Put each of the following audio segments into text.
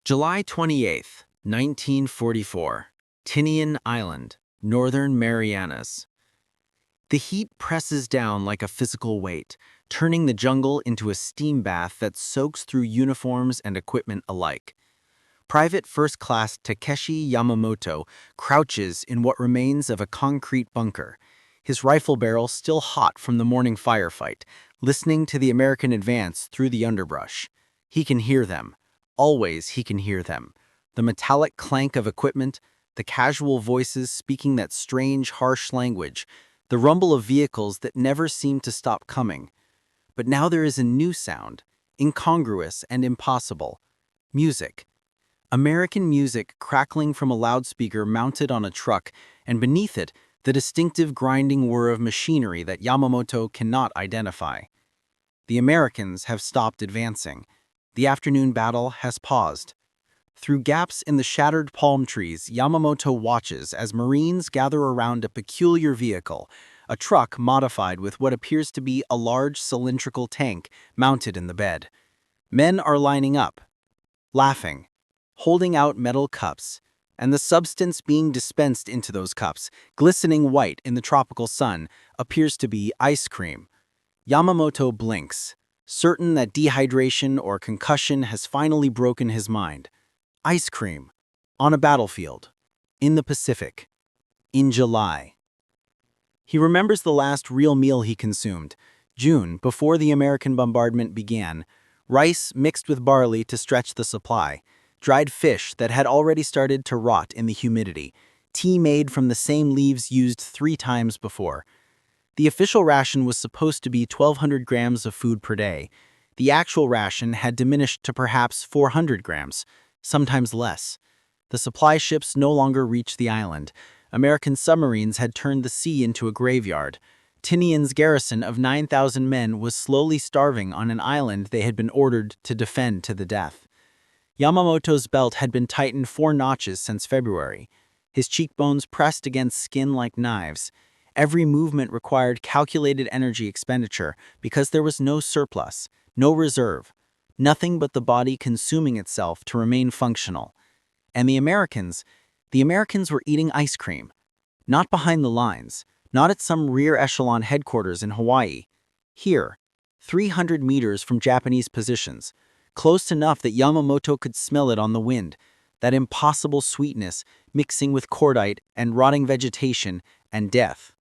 July 28th, 1944, Tinian Island, Northern Marianas. The heat presses down like a physical weight, turning the jungle into a steam bath that soaks through uniforms and equipment alike. Private First Class Takeshi Yamamoto crouches in what remains of a concrete bunker, his rifle barrel still hot from the morning firefight, listening to the American advance through the underbrush. He can hear them. Always he can hear them. The metallic clank of equipment, the casual voices speaking that strange, harsh language, the rumble of vehicles that never seem to stop coming. But now there is a new sound, incongruous and impossible. Music. American music crackling from a loudspeaker mounted on a truck, and beneath it, the distinctive grinding whir of machinery that Yamamoto cannot identify. The Americans have stopped advancing. The afternoon battle has paused. Through gaps in the shattered palm trees, Yamamoto watches as Marines gather around a peculiar vehicle, a truck modified with what appears to be a large cylindrical tank mounted in the bed. Men are lining up, laughing, holding out metal cups, and the substance being dispensed into those cups, glistening white in the tropical sun, appears to be ice cream. Yamamoto blinks, certain that dehydration or concussion has finally broken his mind. Ice cream. On a battlefield. In the Pacific. In July. He remembers the last real meal he consumed. June, before the American bombardment began. Rice mixed with barley to stretch the supply. Dried fish that had already started to rot in the humidity. Tea made from the same leaves used 3 times before. The official ration was supposed to be 1,200 grams of food per day. The actual ration had diminished to perhaps 400 grams. Sometimes less. The supply ships no longer reached the island. American submarines had turned the sea into a graveyard. Tinian's garrison of 9,000 men was slowly starving on an island they had been ordered to defend to the death. Yamamoto's belt had been tightened 4 notches since February. His cheekbones pressed against skin like knives. Every movement required calculated energy expenditure because there was no surplus, no reserve. Nothing but the body consuming itself to remain functional. And the Americans were eating ice cream. Not behind the lines, not at some rear echelon headquarters in Hawaii. Here, 300 meters from Japanese positions, close enough that Yamamoto could smell it on the wind, that impossible sweetness mixing with cordite and rotting vegetation and death.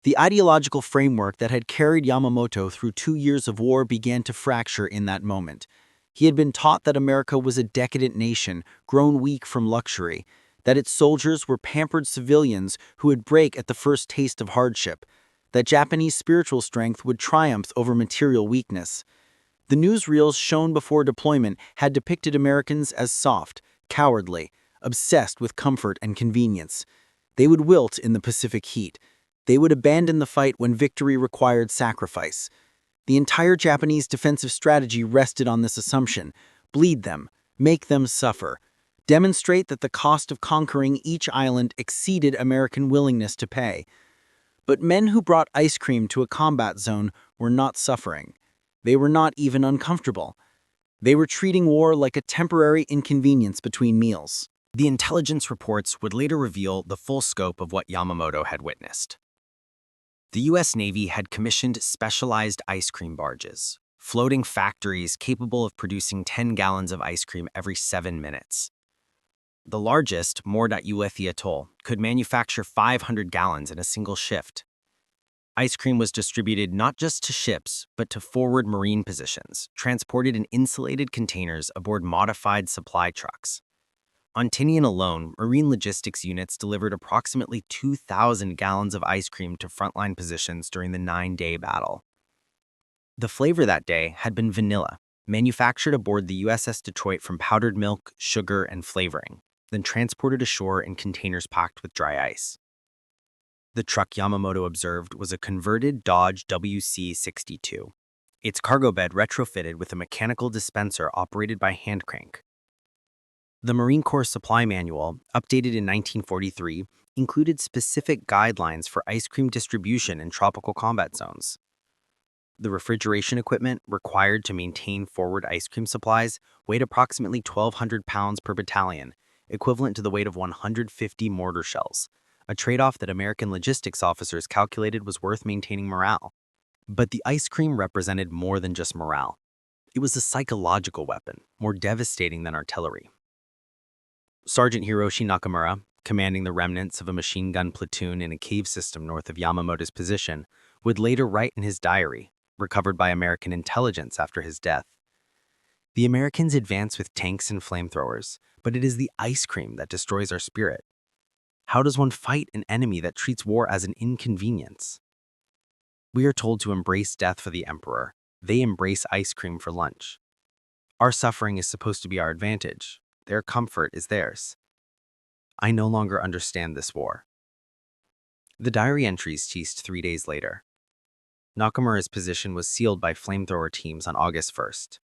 The ideological framework that had carried Yamamoto through 2 years of war began to fracture in that moment. He had been taught that America was a decadent nation, grown weak from luxury, that its soldiers were pampered civilians who would break at the first taste of hardship, that Japanese spiritual strength would triumph over material weakness. The newsreels shown before deployment had depicted Americans as soft, cowardly, obsessed with comfort and convenience. They would wilt in the Pacific heat. They would abandon the fight when victory required sacrifice. The entire Japanese defensive strategy rested on this assumption. Bleed them, make them suffer. Demonstrate that the cost of conquering each island exceeded American willingness to pay. But men who brought ice cream to a combat zone were not suffering. They were not even uncomfortable. They were treating war like a temporary inconvenience between meals. The intelligence reports would later reveal the full scope of what Yamamoto had witnessed. The U.S. Navy had commissioned specialized ice cream barges, floating factories capable of producing 10 gallons of ice cream every 7 minutes. The largest, WWII atoll, could manufacture 500 gallons in a single shift. Ice cream was distributed not just to ships, but to forward marine positions, transported in insulated containers aboard modified supply trucks. On Tinian alone, marine logistics units delivered approximately 2,000 gallons of ice cream to frontline positions during the 9-day battle. The flavor that day had been vanilla, manufactured aboard the USS Detroit from powdered milk, sugar, and flavoring, then transported ashore in containers packed with dry ice. The truck Yamamoto observed was a converted Dodge WC-62, its cargo bed retrofitted with a mechanical dispenser operated by hand crank. The Marine Corps Supply Manual, updated in 1943, included specific guidelines for ice cream distribution in tropical combat zones. The refrigeration equipment required to maintain forward ice cream supplies weighed approximately 1,200 pounds per battalion, equivalent to the weight of 150 mortar shells, a trade-off that American logistics officers calculated was worth maintaining morale. But the ice cream represented more than just morale. It was a psychological weapon, more devastating than artillery. Sergeant Hiroshi Nakamura, commanding the remnants of a machine gun platoon in a cave system north of Yamamoto's position, would later write in his diary, recovered by American intelligence after his death. The Americans advance with tanks and flamethrowers, but it is the ice cream that destroys our spirit. How does one fight an enemy that treats war as an inconvenience? We are told to embrace death for the Emperor. They embrace ice cream for lunch. Our suffering is supposed to be our advantage. Their comfort is theirs. I no longer understand this war. The diary entries ceased 3 days later. Nakamura's position was sealed by flamethrower teams on August 1st.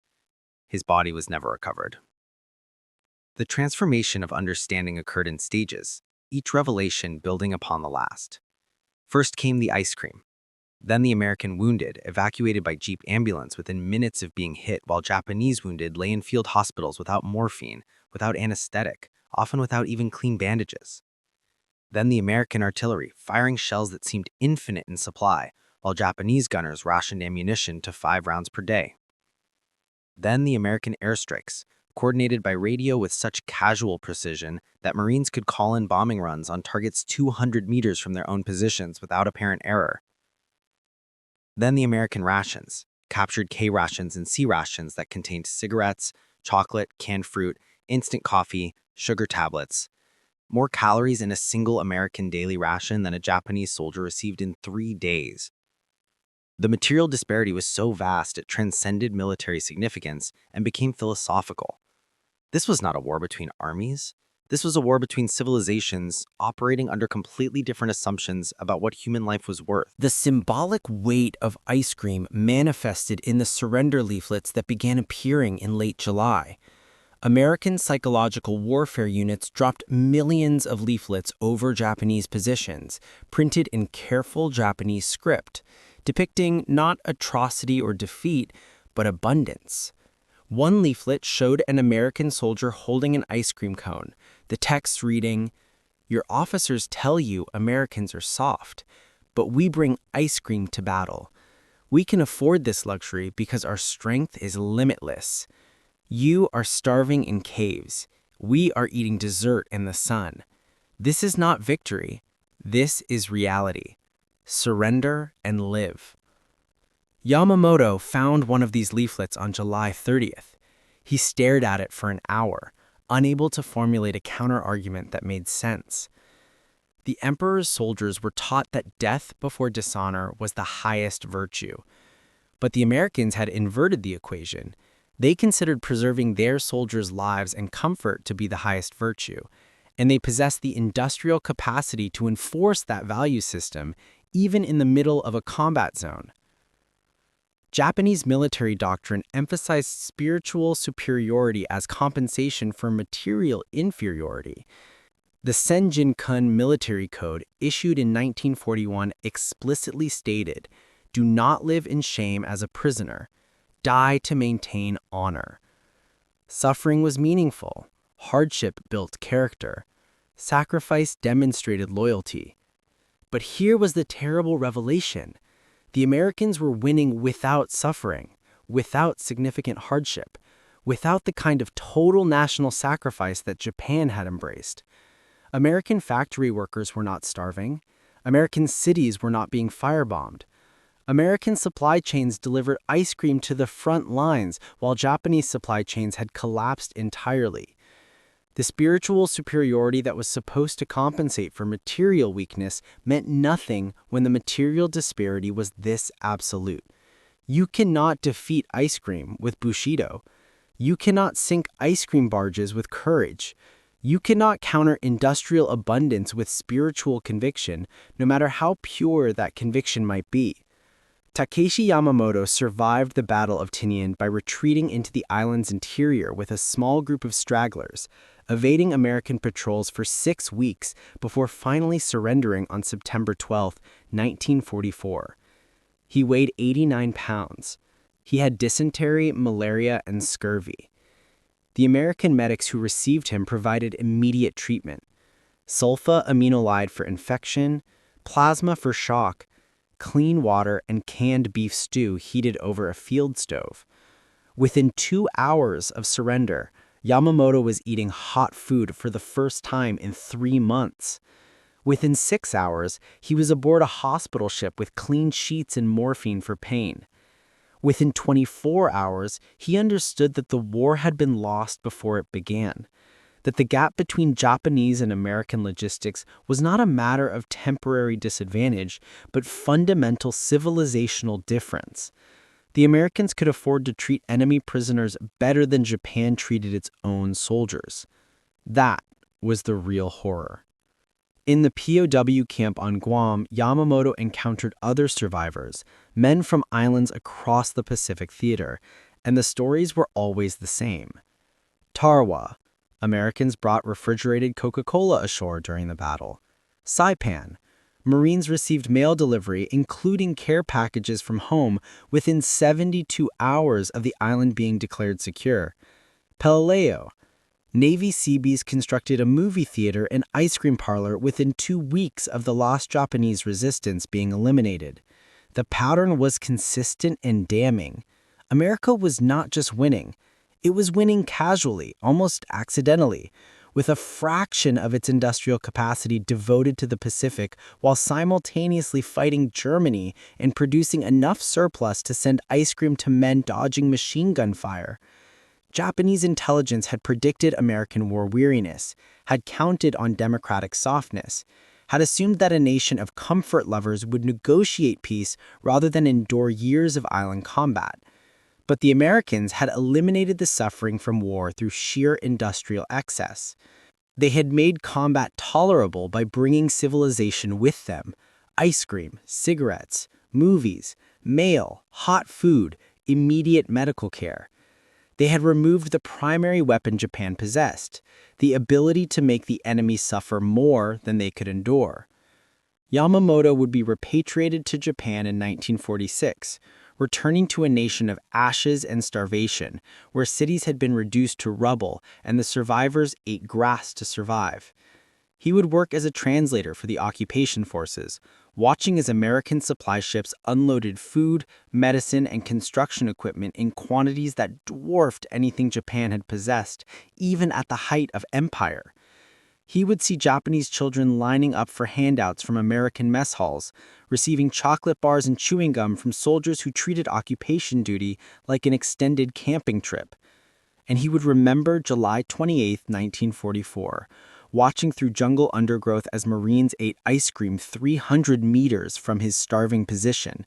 His body was never recovered. The transformation of understanding occurred in stages, each revelation building upon the last. First came the ice cream. Then the American wounded, evacuated by Jeep ambulance within minutes of being hit, while Japanese wounded lay in field hospitals without morphine, without anesthetic, often without even clean bandages. Then the American artillery, firing shells that seemed infinite in supply, while Japanese gunners rationed ammunition to 5 rounds per day. Then the American airstrikes, coordinated by radio with such casual precision that Marines could call in bombing runs on targets 200 meters from their own positions without apparent error. Then the American rations, captured K rations and C rations that contained cigarettes, chocolate, canned fruit, instant coffee, sugar tablets. More calories in a single American daily ration than a Japanese soldier received in 3 days. The material disparity was so vast it transcended military significance and became philosophical. This was not a war between armies. This was a war between civilizations operating under completely different assumptions about what human life was worth. The symbolic weight of ice cream manifested in the surrender leaflets that began appearing in late July. American psychological warfare units dropped millions of leaflets over Japanese positions, printed in careful Japanese script, depicting not atrocity or defeat, but abundance. One leaflet showed an American soldier holding an ice cream cone, the text reading, "Your officers tell you Americans are soft, but we bring ice cream to battle. We can afford this luxury because our strength is limitless. You are starving in caves. We are eating dessert in the sun. This is not victory. This is reality. Surrender and live." Yamamoto found one of these leaflets on July 30th. He stared at it for an hour, unable to formulate a counter-argument that made sense. The emperor's soldiers were taught that death before dishonor was the highest virtue. But the Americans had inverted the equation. They considered preserving their soldiers' lives and comfort to be the highest virtue, and they possessed the industrial capacity to enforce that value system even in the middle of a combat zone. Japanese military doctrine emphasized spiritual superiority as compensation for material inferiority. The Senjin-kun military code, issued in 1941, explicitly stated, "Do not live in shame as a prisoner. Die to maintain honor." Suffering was meaningful. Hardship built character. Sacrifice demonstrated loyalty. But here was the terrible revelation. The Americans were winning without suffering, without significant hardship, without the kind of total national sacrifice that Japan had embraced. American factory workers were not starving. American cities were not being firebombed. American supply chains delivered ice cream to the front lines, while Japanese supply chains had collapsed entirely. The spiritual superiority that was supposed to compensate for material weakness meant nothing when the material disparity was this absolute. You cannot defeat ice cream with Bushido. You cannot sink ice cream barges with courage. You cannot counter industrial abundance with spiritual conviction, no matter how pure that conviction might be. Takeshi Yamamoto survived the Battle of Tinian by retreating into the island's interior with a small group of stragglers, evading American patrols for 6 weeks before finally surrendering on September 12, 1944. He weighed 89 pounds. He had dysentery, malaria, and scurvy. The American medics who received him provided immediate treatment: sulfa-aminolide for infection, plasma for shock, clean water, and canned beef stew heated over a field stove. Within 2 hours of surrender, Yamamoto was eating hot food for the first time in 3 months. Within 6 hours, he was aboard a hospital ship with clean sheets and morphine for pain. Within 24 hours, he understood that the war had been lost before it began, that the gap between Japanese and American logistics was not a matter of temporary disadvantage, but fundamental civilizational difference. The Americans could afford to treat enemy prisoners better than Japan treated its own soldiers. That was the real horror. In the POW camp on Guam, Yamamoto encountered other survivors, men from islands across the Pacific theater, and the stories were always the same. Tarawa, Americans brought refrigerated Coca-Cola ashore during the battle. Saipan, Marines received mail delivery, including care packages from home, within 72 hours of the island being declared secure. Pelileo, Navy Seabees constructed a movie theater and ice cream parlor within 2 weeks of the lost Japanese resistance being eliminated. The pattern was consistent and damning. America was not just winning. It was winning casually, almost accidentally, with a fraction of its industrial capacity devoted to the Pacific while simultaneously fighting Germany and producing enough surplus to send ice cream to men dodging machine gun fire. Japanese intelligence had predicted American war weariness, had counted on democratic softness, had assumed that a nation of comfort lovers would negotiate peace rather than endure years of island combat. But the Americans had eliminated the suffering from war through sheer industrial excess. They had made combat tolerable by bringing civilization with them: ice cream, cigarettes, movies, mail, hot food, immediate medical care. They had removed the primary weapon Japan possessed: the ability to make the enemy suffer more than they could endure. Yamamoto would be repatriated to Japan in 1946, returning to a nation of ashes and starvation, where cities had been reduced to rubble and the survivors ate grass to survive. He would work as a translator for the occupation forces, watching as American supply ships unloaded food, medicine, and construction equipment in quantities that dwarfed anything Japan had possessed, even at the height of empire. He would see Japanese children lining up for handouts from American mess halls, receiving chocolate bars and chewing gum from soldiers who treated occupation duty like an extended camping trip. And he would remember July 28, 1944, watching through jungle undergrowth as Marines ate ice cream 300 meters from his starving position,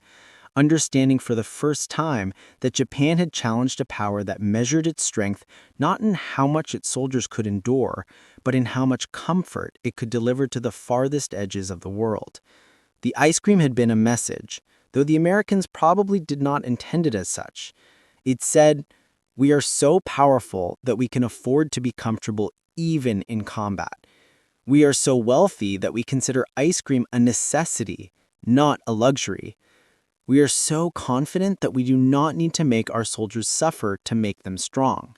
understanding for the first time that Japan had challenged a power that measured its strength not in how much its soldiers could endure, but in how much comfort it could deliver to the farthest edges of the world. The ice cream had been a message, though the Americans probably did not intend it as such. It said, "We are so powerful that we can afford to be comfortable even in combat. We are so wealthy that we consider ice cream a necessity, not a luxury. We are so confident that we do not need to make our soldiers suffer to make them strong.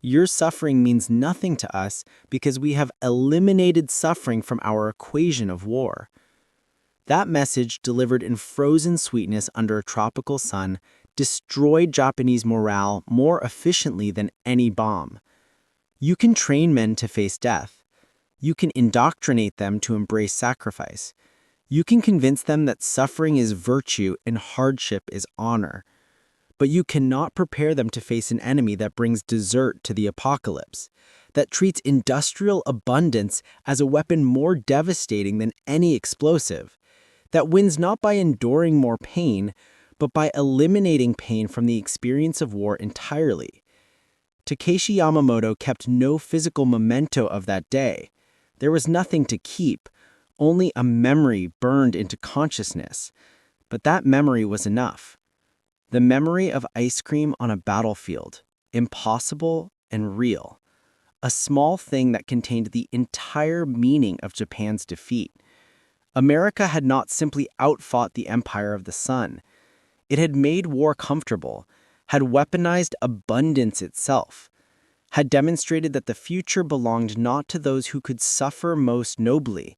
Your suffering means nothing to us because we have eliminated suffering from our equation of war." That message, delivered in frozen sweetness under a tropical sun, destroyed Japanese morale more efficiently than any bomb. You can train men to face death. You can indoctrinate them to embrace sacrifice. You can convince them that suffering is virtue and hardship is honor. But you cannot prepare them to face an enemy that brings dessert to the apocalypse, that treats industrial abundance as a weapon more devastating than any explosive, that wins not by enduring more pain, but by eliminating pain from the experience of war entirely. Takeshi Yamamoto kept no physical memento of that day. There was nothing to keep, only a memory burned into consciousness. But that memory was enough. The memory of ice cream on a battlefield, impossible and real. A small thing that contained the entire meaning of Japan's defeat. America had not simply outfought the Empire of the Sun. It had made war comfortable, had weaponized abundance itself, had demonstrated that the future belonged not to those who could suffer most nobly,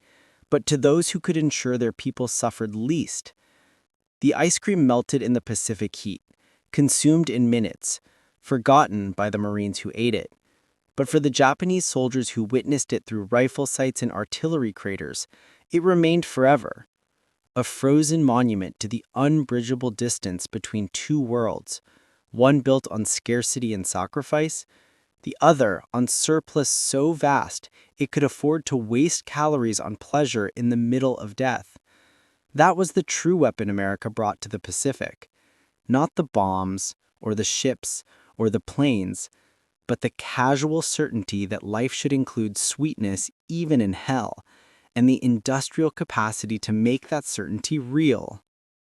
but to those who could ensure their people suffered least. The ice cream melted in the Pacific heat, consumed in minutes, forgotten by the Marines who ate it. But for the Japanese soldiers who witnessed it through rifle sights and artillery craters, it remained forever. A frozen monument to the unbridgeable distance between two worlds, one built on scarcity and sacrifice, the other on surplus so vast it could afford to waste calories on pleasure in the middle of death. That was the true weapon America brought to the Pacific. Not the bombs, or the ships, or the planes, but the casual certainty that life should include sweetness even in hell, and the industrial capacity to make that certainty real.